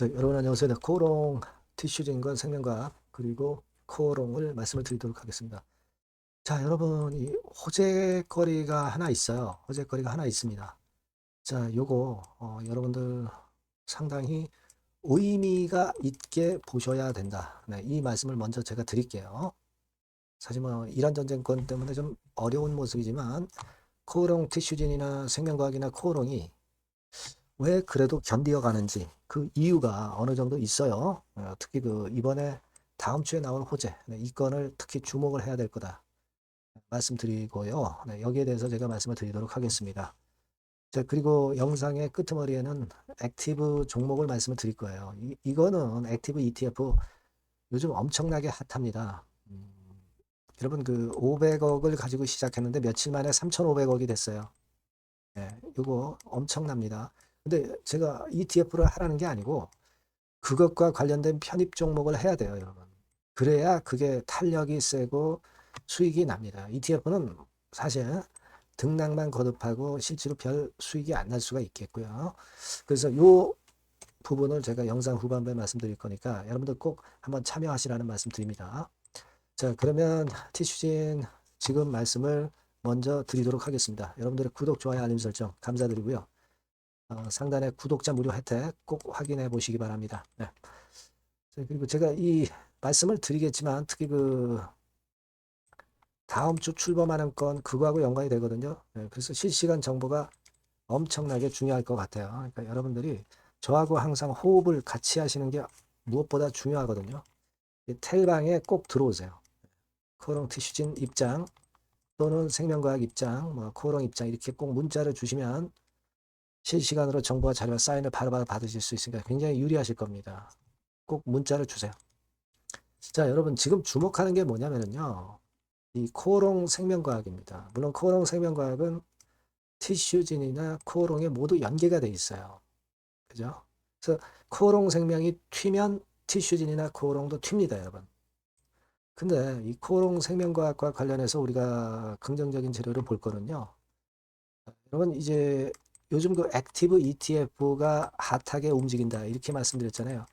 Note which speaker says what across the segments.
Speaker 1: 네, 여러분 안녕하세요. 코오롱 티슈진권 생명과학 그리고 코오롱을 말씀을 드리도록 하겠습니다. 자, 여러분 이 호재거리가 하나 있어요. 호재거리가 하나 있습니다. 자, 요거 여러분들 상당히 의미가 있게 보셔야 된다. 네, 이 말씀을 먼저 제가 드릴게요. 사실 뭐 이란 전쟁권 때문에 좀 어려운 모습이지만 코오롱 티슈진이나 생명과학이나 코오롱이 왜 그래도 견디어 가는지 그 이유가 어느 정도 있어요. 특히 그 이번에 다음 주에 나올 호재, 네, 이 건을 특히 주목을 해야 될 거다 말씀드리고요. 네, 여기에 대해서 제가 말씀을 드리도록 하겠습니다. 자, 그리고 영상의 끄트머리에는 액티브 종목을 말씀을 드릴 거예요. 이거는 액티브 ETF 요즘 엄청나게 핫합니다. 여러분 그 500억을 가지고 시작했는데 며칠 만에 3,500억이 됐어요. 예, 이거 엄청납니다. 근데 제가 ETF를 하라는 게 아니고 그것과 관련된 편입 종목을 해야 돼요, 여러분. 그래야 그게 탄력이 세고 수익이 납니다. ETF는 사실 등락만 거듭하고 실제로 별 수익이 안 날 수가 있겠고요. 그래서 요 부분을 제가 영상 후반부에 말씀드릴 거니까 여러분들 꼭 한번 참여하시라는 말씀 드립니다. 자, 그러면 티슈진 지금 말씀을 먼저 드리도록 하겠습니다. 여러분들의 구독, 좋아요, 알림 설정 감사드리고요. 상단의 구독자 무료 혜택 꼭 확인해 보시기 바랍니다. 네. 그리고 제가 이 말씀을 드리겠지만 특히 그 다음 주 출범하는 건 그거하고 연관이 되거든요. 네. 그래서 실시간 정보가 엄청나게 중요할 것 같아요. 그러니까 여러분들이 저하고 항상 호흡을 같이 하시는 게 무엇보다 중요하거든요. 텔방에 꼭 들어오세요. 코롱 티슈진 입장 또는 생명과학 입장, 뭐 코롱 입장 이렇게 꼭 문자를 주시면 실시간으로 정보와 자료와 사인을 바로바로 받으실 수 있으니까 굉장히 유리하실 겁니다. 꼭 문자를 주세요. 자, 여러분 지금 주목하는 게 뭐냐면요. 이 코오롱 생명과학입니다. 물론 코오롱 생명과학은 티슈진이나 코오롱에 모두 연계가 돼 있어요. 그죠? 그래서 코오롱 생명이 튀면 티슈진이나 코오롱도 튑니다, 여러분. 근데 이 코오롱 생명과학과 관련해서 우리가 긍정적인 재료를 볼 거는요. 여러분 이제 요즘 그 액티브 ETF가 핫하게 움직인다 이렇게 말씀드렸잖아요.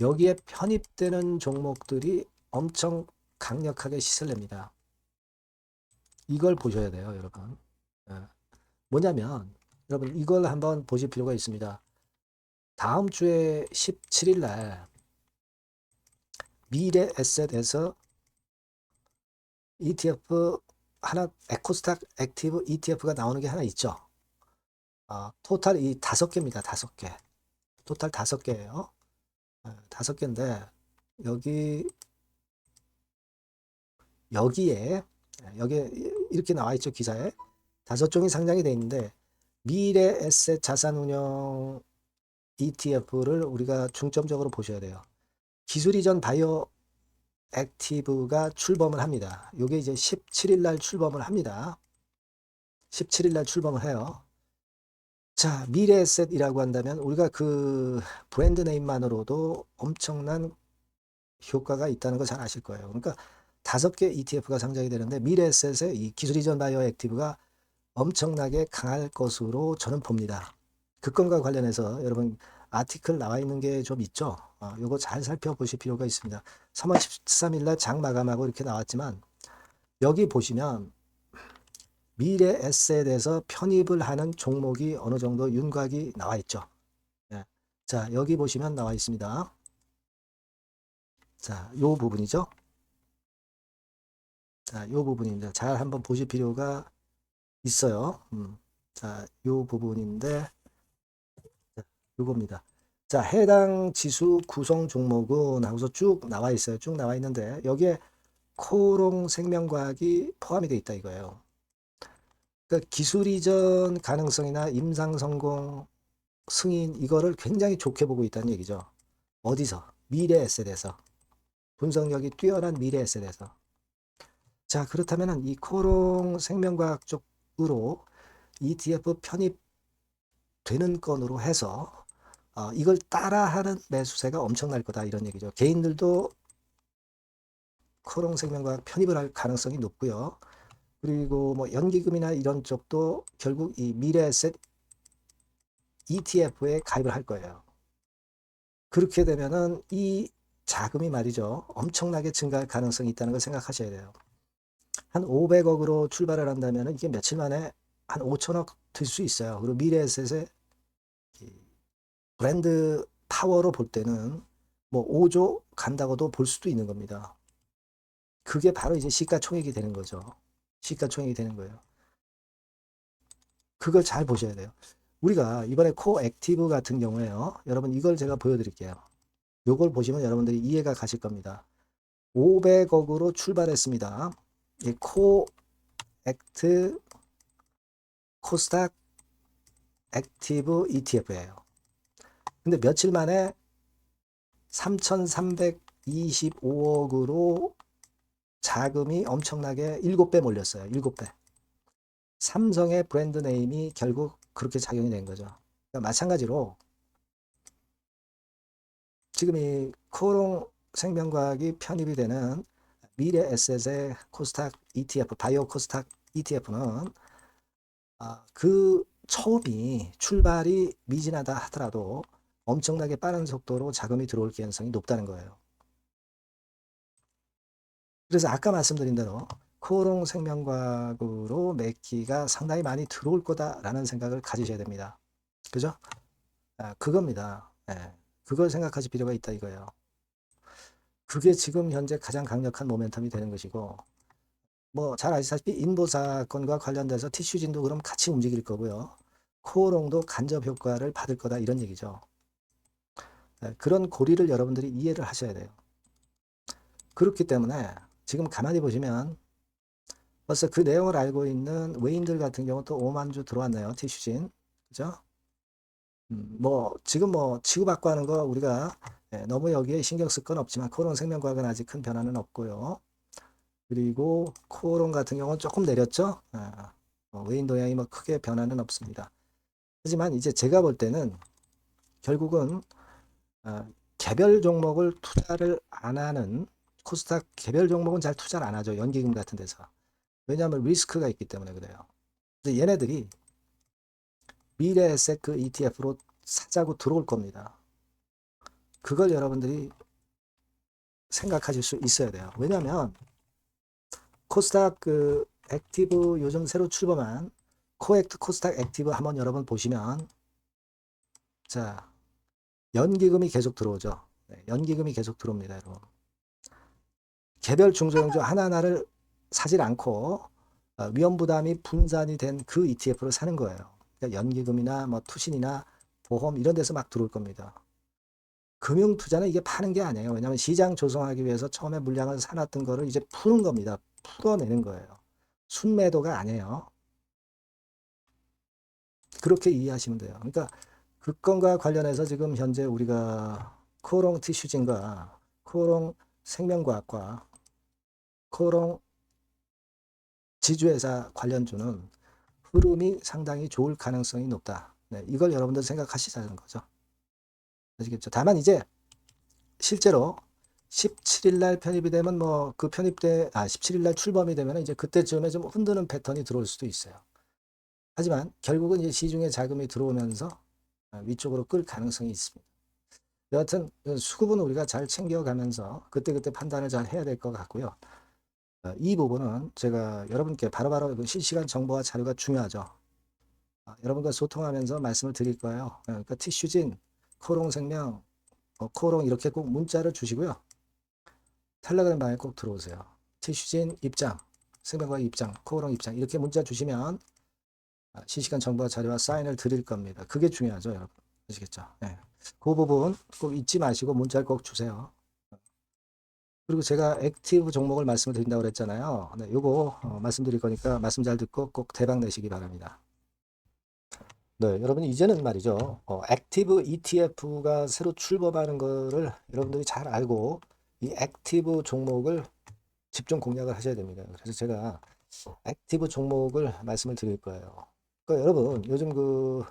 Speaker 1: 여기에 편입되는 종목들이 엄청 강력하게 시세를 냅니다. 이걸 보셔야 돼요, 여러분. 예. 뭐냐면, 여러분, 이걸 한번 보실 필요가 있습니다. 다음 주에 17일 날 미래 에셋에서 ETF 하나, 에코스탁 액티브 ETF가 나오는 게 하나 있죠. 토탈 이 5개입니다, 5개. 토탈 5개예요. 5개인데, 여기, 여기에, 여기에 이렇게 나와 있죠, 기사에. 5종이 상장이 돼 있는데, 미래 에셋 자산운용 ETF를 우리가 중점적으로 보셔야 돼요. 기술 이전 바이오 액티브가 출범을 합니다. 이게 이제 17일 날 출범을 합니다. 17일 날 출범을 해요. 자, 미래에셋이라고 한다면 우리가 그 브랜드 네임만으로도 엄청난 효과가 있다는 거 잘 아실 거예요. 그러니까 5개 ETF가 상장이 되는데 미래에셋의 이 기술 이전 바이오 액티브가 엄청나게 강할 것으로 저는 봅니다. 그 건과 관련해서 여러분 아티클 나와 있는 게 좀 있죠. 요거 잘 살펴보실 필요가 있습니다. 3월 13일 날 장 마감하고 이렇게 나왔지만 여기 보시면 미래 에셋에서 편입을 하는 종목이 어느 정도 윤곽이 나와 있죠. 예. 자, 여기 보시면 나와 있습니다. 자, 요 부분이죠. 자, 요 부분입니다. 잘 한번 보실 필요가 있어요. 자, 요 부분인데 요겁니다. 자, 해당 지수 구성 종목은 하고서 쭉 나와 있어요. 쭉 나와 있는데 여기에 코오롱 생명과학이 포함이 되어 있다 이거예요. 그러니까 기술 이전 가능성이나 임상 성공 승인 이거를 굉장히 좋게 보고 있다는 얘기죠. 어디서? 미래 에셋에서. 분석력이 뛰어난 미래 에셋에서. 자, 그렇다면 이 코오롱 생명과학 쪽으로 ETF 편입되는 건으로 해서 이걸 따라하는 매수세가 엄청날 거다 이런 얘기죠. 개인들도 코오롱생명과학 편입을 할 가능성이 높고요. 그리고 뭐 연기금이나 이런 쪽도 결국 이 미래에셋 ETF에 가입을 할 거예요. 그렇게 되면은 이 자금이 말이죠. 엄청나게 증가할 가능성이 있다는 걸 생각하셔야 돼요. 한 500억으로 출발을 한다면 이게 며칠 만에 한 5천억 될 수 있어요. 그리고 미래에셋의 브랜드 파워로 볼 때는 뭐 5조 간다고도 볼 수도 있는 겁니다. 그게 바로 이제 시가총액이 되는 거죠. 시가총액이 되는 거예요. 그걸 잘 보셔야 돼요. 우리가 이번에 코 액티브 같은 경우에요. 여러분 이걸 제가 보여드릴게요. 요걸 보시면 여러분들이 이해가 가실 겁니다. 500억으로 출발했습니다. 코 액트 코스닥 액티브 ETF예요. 근데 며칠 만에 3,325억으로 자금이 엄청나게 7배 몰렸어요. 7배. 삼성의 브랜드 네임이 결국 그렇게 작용이 된 거죠. 그러니까 마찬가지로 지금 이 코롱 생명과학이 편입이 되는 미래에셋의 코스닥 ETF, 바이오 코스닥 ETF는 그 처음이 출발이 미진하다 하더라도 엄청나게 빠른 속도로 자금이 들어올 가능성이 높다는 거예요. 그래서 아까 말씀드린 대로 코오롱 생명과학으로 매기가 상당히 많이 들어올 거다라는 생각을 가지셔야 됩니다. 그죠? 그겁니다. 예. 그걸 생각하실 필요가 있다 이거예요. 그게 지금 현재 가장 강력한 모멘텀이 되는 것이고, 뭐 잘 아시다시피 인보 사건과 관련돼서 티슈진도 그럼 같이 움직일 거고요. 코오롱도 간접 효과를 받을 거다 이런 얘기죠. 그런 고리를 여러분들이 이해를 하셔야 돼요. 그렇기 때문에 지금 가만히 보시면 벌써 그 내용을 알고 있는 외인들 같은 경우 또 5만 주 들어왔네요. 티슈진. 그죠? 뭐 지금 뭐 치고받고 하는 거 우리가 너무 여기에 신경 쓸 건 없지만 코오롱 생명과학은 아직 큰 변화는 없고요. 그리고 코오롱 같은 경우는 조금 내렸죠. 외인 동향이 뭐 크게 변화는 없습니다. 하지만 이제 제가 볼 때는 결국은 개별 종목을 투자를 안 하는 코스닥 개별 종목은 잘 투자를 안 하죠. 연기금 같은 데서. 왜냐하면 리스크가 있기 때문에 그래요. 근데 얘네들이 미래에셋 그 ETF로 사자고 들어올 겁니다. 그걸 여러분들이 생각하실 수 있어야 돼요. 왜냐하면 코스닥 그 액티브 요즘 새로 출범한 코액트 코스닥 액티브 한번 여러분 보시면 자 연기금이 계속 들어오죠. 연기금이 계속 들어옵니다, 여러분. 개별 중소형주 하나하나를 사질 않고 위험 부담이 분산이 된 그 ETF를 사는 거예요. 그러니까 연기금이나 뭐 투신이나 보험 이런 데서 막 들어올 겁니다. 금융 투자는 이게 파는 게 아니에요. 왜냐하면 시장 조성하기 위해서 처음에 물량을 사놨던 거를 이제 푸는 겁니다. 풀어내는 거예요. 순매도가 아니에요. 그렇게 이해하시면 돼요. 그러니까 그 건과 관련해서 지금 현재 우리가 코오롱 티슈진과 코오롱 생명과학과 코오롱 지주회사 관련주는 흐름이 상당히 좋을 가능성이 높다. 네, 이걸 여러분들 생각하시자는 거죠. 아시겠죠? 다만 이제 실제로 17일 날 편입이 되면 뭐 그 편입 때 17일 날 출범이 되면 이제 그때쯤에 좀 흔드는 패턴이 들어올 수도 있어요. 하지만 결국은 이제 시중에 자금이 들어오면서 위쪽으로 끌 가능성이 있습니다. 여하튼 수급은 우리가 잘 챙겨가면서 그때그때 판단을 잘 해야 될 것 같고요. 이 부분은 제가 여러분께 바로바로 실시간 정보와 자료가 중요하죠. 여러분과 소통하면서 말씀을 드릴 거예요. 그러니까 티슈진, 코롱생명, 코롱 이렇게 꼭 문자를 주시고요. 텔레그램 방에 꼭 들어오세요. 티슈진 입장, 생명과학 입장, 코롱 입장 이렇게 문자 주시면 실시간 정보와 자료와 사인을 드릴 겁니다. 그게 중요하죠, 여러분. 아시겠죠? 네. 그 부분 꼭 잊지 마시고 문자를 꼭 주세요. 그리고 제가 액티브 종목을 말씀을 드린다고 그랬잖아요. 네, 요거 말씀드릴 거니까 말씀 잘 듣고 꼭 대박 내시기 바랍니다. 네, 여러분 이제는 말이죠. 액티브 ETF가 새로 출범하는 거를 여러분들이 잘 알고 이 액티브 종목을 집중 공략을 하셔야 됩니다. 그래서 제가 액티브 종목을 말씀을 드릴 거예요. 그러니까 여러분 요즘 그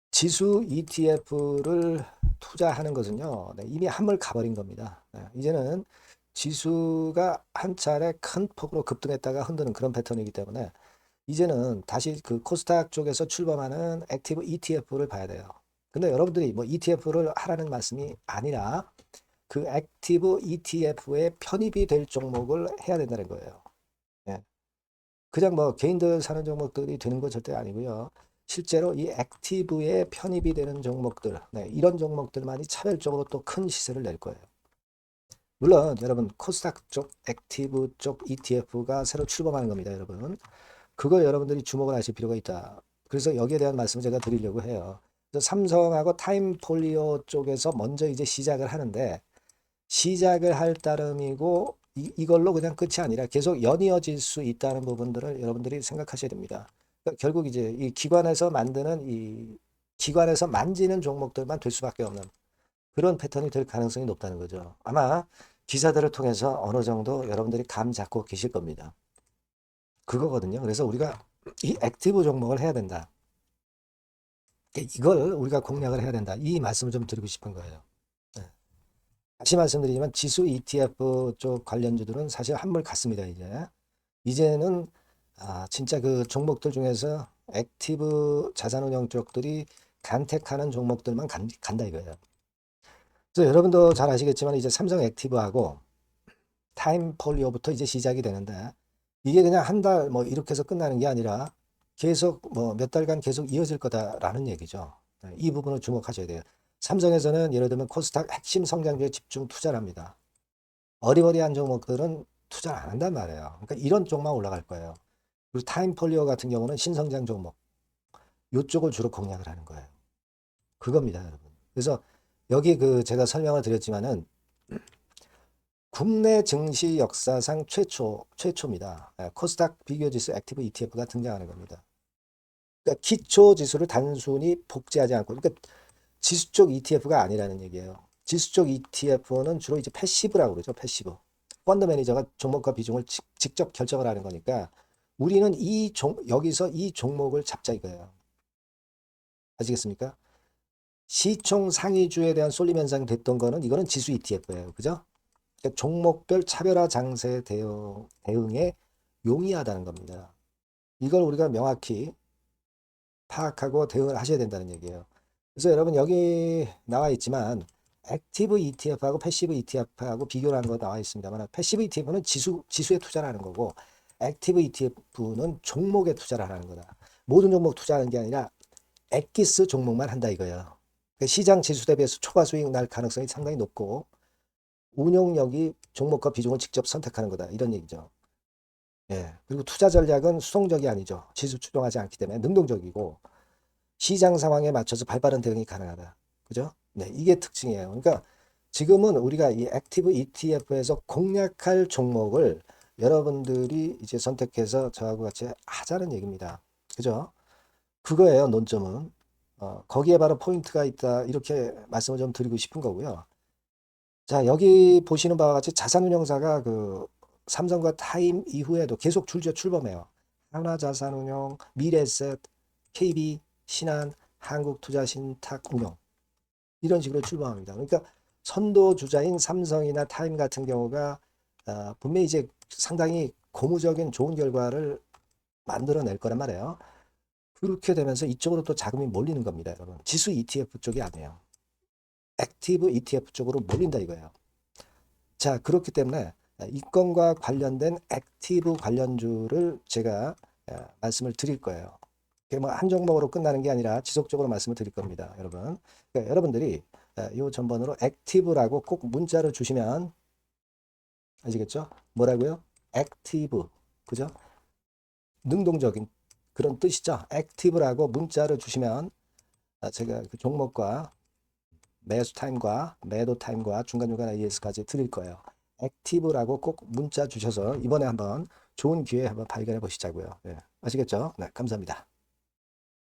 Speaker 1: 지수 ETF를 투자하는 것은요, 네, 이미 한물 가버린 겁니다. 네, 이제는 지수가 한 차례 큰 폭으로 급등했다가 흔드는 그런 패턴이기 때문에 이제는 다시 그 코스닥 쪽에서 출범하는 액티브 ETF를 봐야 돼요. 근데 여러분들이 뭐 ETF를 하라는 말씀이 아니라 그 액티브 ETF에 편입이 될 종목을 해야 된다는 거예요. 예. 그냥 뭐 개인들 사는 종목들이 되는 건 절대 아니고요. 실제로 이 액티브에 편입이 되는 종목들, 네, 이런 종목들만이 차별적으로 또 큰 시세를 낼 거예요. 물론 여러분 코스닥 쪽 액티브 쪽 ETF가 새로 출범하는 겁니다, 여러분. 그걸 여러분들이 주목을 하실 필요가 있다. 그래서 여기에 대한 말씀을 제가 드리려고 해요. 그래서 삼성하고 타임폴리오 쪽에서 먼저 이제 시작을 하는데 시작을 할 따름이고 이걸로 그냥 끝이 아니라 계속 연이어질 수 있다는 부분들을 여러분들이 생각하셔야 됩니다. 그러니까 결국 이제 이 기관에서 만드는 이 기관에서 만지는 종목들만 될 수밖에 없는 그런 패턴이 될 가능성이 높다는 거죠. 아마 기사들을 통해서 어느 정도 여러분들이 감 잡고 계실 겁니다. 그거거든요. 그래서 우리가 이 액티브 종목을 해야 된다. 이걸 우리가 공략을 해야 된다. 이 말씀을 좀 드리고 싶은 거예요. 네. 다시 말씀드리지만 지수 ETF 쪽 관련주들은 사실 한물 갔습니다. 이제는 진짜 그 종목들 중에서 액티브 자산운용 쪽들이 간택하는 종목들만 간다 이거예요. 그래서 여러분도 잘 아시겠지만 이제 삼성 액티브하고 타임폴리오부터 이제 시작이 되는데 이게 그냥 한 달 뭐 이렇게 해서 끝나는 게 아니라 계속 뭐 몇 달간 계속 이어질 거다라는 얘기죠. 네, 이 부분을 주목하셔야 돼요. 삼성에서는 예를 들면 코스닥 핵심 성장주에 집중 투자를 합니다. 어리버리한 종목들은 투자를 안 한단 말이에요. 그러니까 이런 쪽만 올라갈 거예요. 그리고 타임폴리오 같은 경우는 신성장 종목 이쪽을 주로 공략을 하는 거예요. 그겁니다, 여러분. 그래서 여기 그 제가 설명을 드렸지만은 국내 증시 역사상 최초입니다. 코스닥 비교지수 액티브 ETF가 등장하는 겁니다. 그러니까 기초 지수를 단순히 복제하지 않고, 그러니까 지수 쪽 ETF가 아니라는 얘기예요. 지수 쪽 ETF는 주로 이제 패시브라고 그러죠. 패시브. 펀드 매니저가 종목과 비중을 직접 결정을 하는 거니까 우리는 여기서 이 종목을 잡자 이거예요. 아시겠습니까? 시총 상위주에 대한 쏠림 현상이 됐던 거는 이거는 지수 ETF예요. 그죠? 그러니까 종목별 차별화 장세 대응에 용이하다는 겁니다. 이걸 우리가 명확히 파악하고 대응을 하셔야 된다는 얘기예요. 그래서 여러분 여기 나와 있지만 액티브 ETF하고 패시브 ETF하고 비교를 하는 거 나와 있습니다만 패시브 ETF는 지수에 투자를 하는 거고 액티브 ETF는 종목에 투자를 하는 거다. 모든 종목 투자하는 게 아니라 엑기스 종목만 한다 이거예요. 그러니까 시장 지수 대비해서 초과 수익 날 가능성이 상당히 높고 운용력이 종목과 비중을 직접 선택하는 거다. 이런 얘기죠. 예. 그리고 투자 전략은 수동적이 아니죠. 지수 추종하지 않기 때문에 능동적이고 시장 상황에 맞춰서 발빠른 대응이 가능하다. 그죠? 네. 이게 특징이에요. 그러니까 지금은 우리가 이 액티브 ETF에서 공략할 종목을 여러분들이 이제 선택해서 저하고 같이 하자는 얘기입니다. 그죠? 그거예요. 논점은. 거기에 바로 포인트가 있다. 이렇게 말씀을 좀 드리고 싶은 거고요. 자, 여기 보시는 바와 같이 자산운용사가 그 삼성과 타임 이후에도 계속 출범해요. 하나자산운용, 미래에셋, KB, 신한, 한국투자신탁운용 이런 식으로 출범합니다. 그러니까 선도주자인 삼성이나 타임 같은 경우가 분명히 이제 상당히 고무적인 좋은 결과를 만들어낼 거란 말이에요. 그렇게 되면서 이쪽으로 또 자금이 몰리는 겁니다, 여러분. 지수 ETF 쪽이 아니에요. 액티브 ETF 쪽으로 몰린다 이거예요. 자, 그렇기 때문에 이 건과 관련된 액티브 관련주를 제가 말씀을 드릴 거예요. 그게 뭐 한 종목으로 끝나는 게 아니라 지속적으로 말씀을 드릴 겁니다, 여러분. 그러니까 여러분들이 이 전번으로 액티브라고 꼭 문자를 주시면 아시겠죠? 뭐라고요? 액티브, 그죠? 능동적인 그런 뜻이죠. 액티브라고 문자를 주시면 제가 그 종목과 매수 타임과 매도 타임과 중간중간 AS까지 드릴 거예요. 액티브라고 꼭 문자 주셔서 이번에 한번 좋은 기회 한번 발견해 보시자고요. 네, 아시겠죠? 네, 감사합니다.